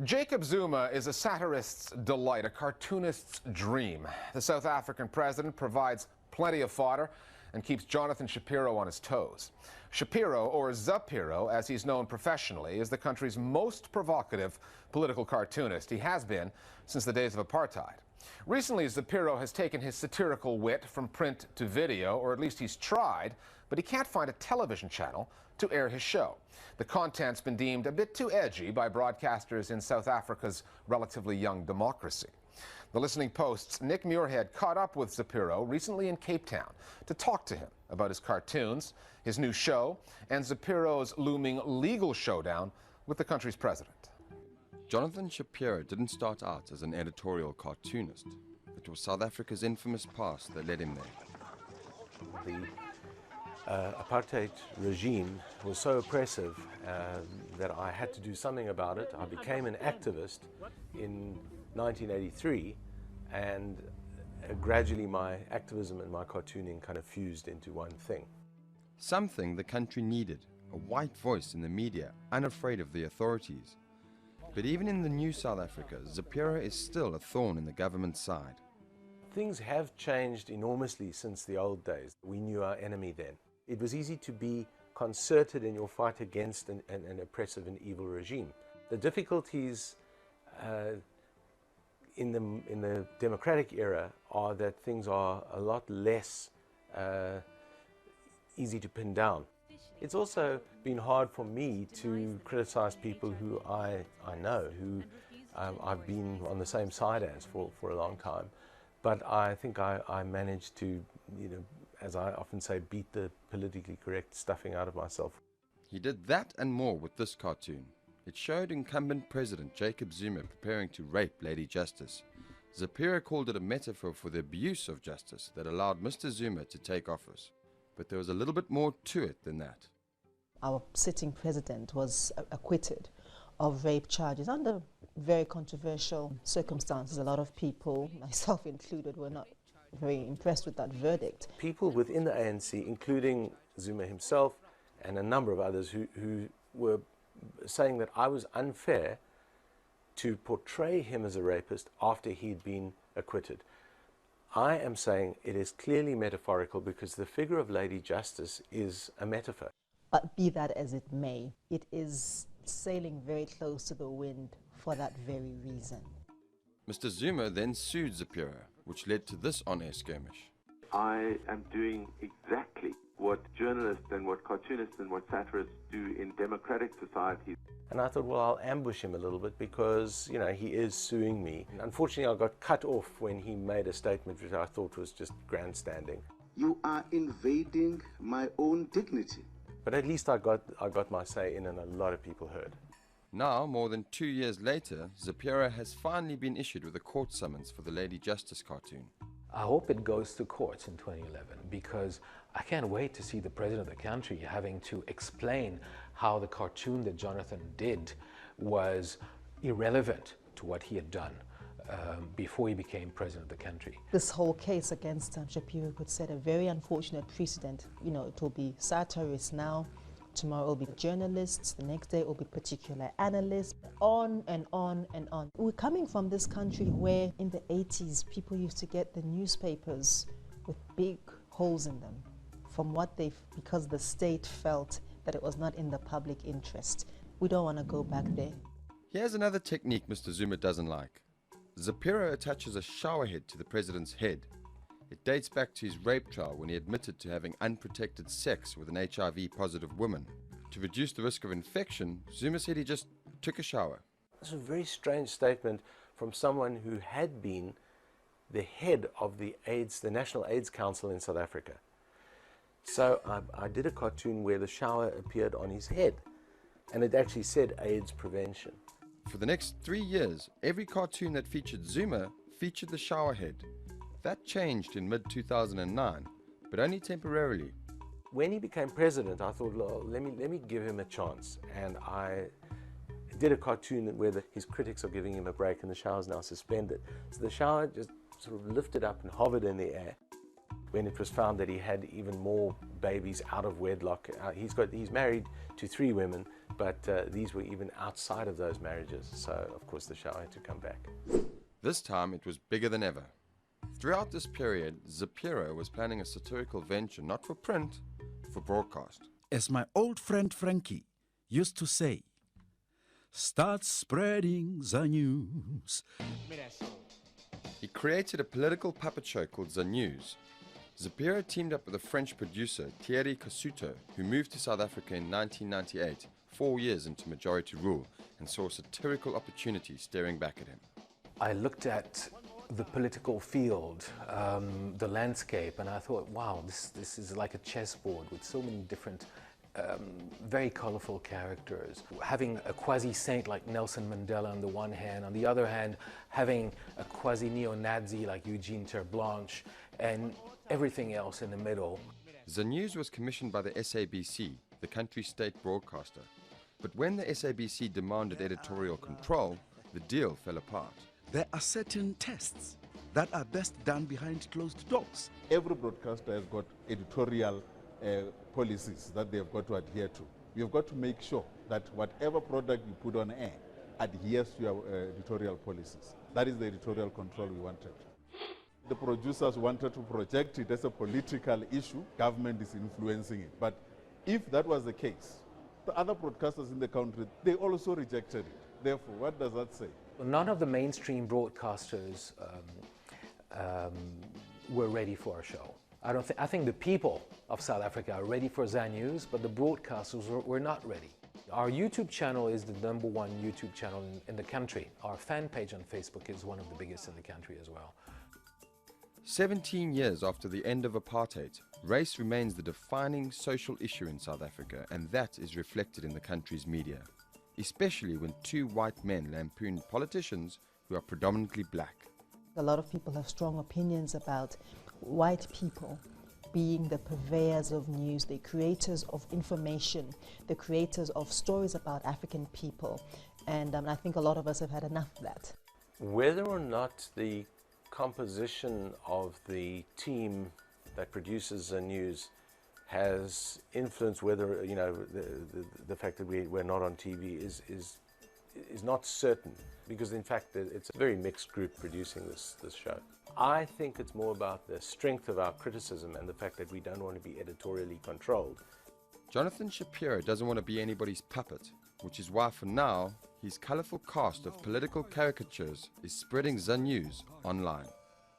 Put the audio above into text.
Jacob Zuma is a satirist's delight, a cartoonist's dream. The South African president provides plenty of fodder and keeps Jonathan Shapiro on his toes. Shapiro, or Zapiro, as he's known professionally, is the country's most provocative political cartoonist. He has been since the days of apartheid. Recently, Zapiro has taken his satirical wit from print to video, or at least he's tried, but he can't find a television channel to air his show. The content's been deemed a bit too edgy by broadcasters in South Africa's relatively young democracy. The Listening Post's Nick Muirhead caught up with Zapiro recently in Cape Town to talk to him about his cartoons, his new show, and Zapiro's looming legal showdown with the country's president. Jonathan Shapiro didn't start out as an editorial cartoonist. It was South Africa's infamous past that led him there. The apartheid regime was so oppressive that I had to do something about it. I became an activist in 1983, and gradually my activism and my cartooning kind of fused into one thing. Something the country needed, a white voice in the media, unafraid of the authorities. But even in the new South Africa, Zapiro is still a thorn in the government's side. Things have changed enormously since the old days. We knew our enemy then. It was easy to be concerted in your fight against an oppressive and evil regime. The difficulties in the democratic era are that things are a lot less easy to pin down. It's also been hard for me to criticize people who I know, who I've been on the same side as for a long time. But I think I managed to, as I often say, beat the politically correct stuffing out of myself. He did that and more with this cartoon. It showed incumbent President Jacob Zuma preparing to rape Lady Justice. Zapiro called it a metaphor for the abuse of justice that allowed Mr. Zuma to take office. But there was a little bit more to it than that. Our sitting president was acquitted of rape charges under very controversial circumstances. A lot of people, myself included, were not very impressed with that verdict. People within the ANC, including Zuma himself and a number of others who were saying that I was unfair to portray him as a rapist after he'd been acquitted. I am saying it is clearly metaphorical because the figure of Lady Justice is a metaphor. But be that as it may, it is sailing very close to the wind for that very reason. Mr. Zuma then sued Zapiro, which led to this on-air skirmish. I am doing exactly what journalists and what cartoonists and what satirists do in democratic societies. And I thought, well, I'll ambush him a little bit because, he is suing me. Unfortunately, I got cut off when he made a statement which I thought was just grandstanding. You are invading my own dignity. But at least I got my say in, and a lot of people heard. Now, more than 2 years later, Zapiro has finally been issued with a court summons for the Lady Justice cartoon. I hope it goes to courts in 2011 because I can't wait to see the president of the country having to explain how the cartoon that Jonathan did was irrelevant to what he had done before he became president of the country. This whole case against Shapiro could set a very unfortunate precedent. It will be satirists now, tomorrow it will be journalists, the next day it will be particular analysts, on and on and on. We're coming from this country where in the 80s people used to get the newspapers with big holes in them because the state felt that it was not in the public interest. We don't want to go back there. Here's another technique Mr. Zuma doesn't like. Zapiro attaches a showerhead to the president's head. It dates back to his rape trial when he admitted to having unprotected sex with an HIV-positive woman. To reduce the risk of infection, Zuma said he just took a shower. It's a very strange statement from someone who had been the head of the National AIDS Council in South Africa. So I did a cartoon where the shower appeared on his head, and it actually said AIDS prevention. For the next 3 years, every cartoon that featured Zuma featured the showerhead. That changed in mid-2009, but only temporarily. When he became president, I thought, well, let me give him a chance. And I did a cartoon where his critics are giving him a break and the shower's now suspended. So the shower just sort of lifted up and hovered in the air. when it was found that he had even more babies out of wedlock. He's married to 3 women, but these were even outside of those marriages. So, of course, the show had to come back. This time it was bigger than ever. Throughout this period, Zapiro was planning a satirical venture not for print, for broadcast. As my old friend Frankie used to say, start spreading the news. He created a political puppet show called ZANews. Zapiro teamed up with a French producer, Thierry Cassuto, who moved to South Africa in 1998, 4 years into majority rule, and saw a satirical opportunity staring back at him. I looked at the political field, the landscape, and I thought, wow, this is like a chessboard with so many different very colorful characters. Having a quasi-saint like Nelson Mandela on the one hand, on the other hand, having a quasi-neo-Nazi like Eugene Terblanche, and everything else in the middle. ZANews was commissioned by the SABC, the country's state broadcaster. But when the SABC demanded editorial control, the deal fell apart. There are certain tests that are best done behind closed doors. Every broadcaster has got editorial policies that they have got to adhere to. You have got to make sure that whatever product you put on air adheres to your editorial policies. That is the editorial control we wanted. The producers wanted to project it as a political issue. Government is influencing it. But if that was the case, the other broadcasters in the country, they also rejected it. Therefore, what does that say? None of the mainstream broadcasters were ready for our show. I think the people of South Africa are ready for ZANews, but the broadcasters were not ready. Our YouTube channel is the #1 YouTube channel in the country. Our fan page on Facebook is one of the biggest in the country as well. 17 years after the end of apartheid, race remains the defining social issue in South Africa, and that is reflected in the country's media, especially when 2 white men lampoon politicians who are predominantly black. A lot of people have strong opinions about white people being the purveyors of news, the creators of information, the creators of stories about African people. And I think a lot of us have had enough of that. Whether or not the composition of the team that produces the news has influenced whether, you know, the fact that we're not on TV is not certain, because in fact it's a very mixed group producing this show. I think it's more about the strength of our criticism and the fact that we don't want to be editorially controlled. Jonathan Shapiro doesn't want to be anybody's puppet, which is why for now, his colorful cast of political caricatures is spreading ZANews online.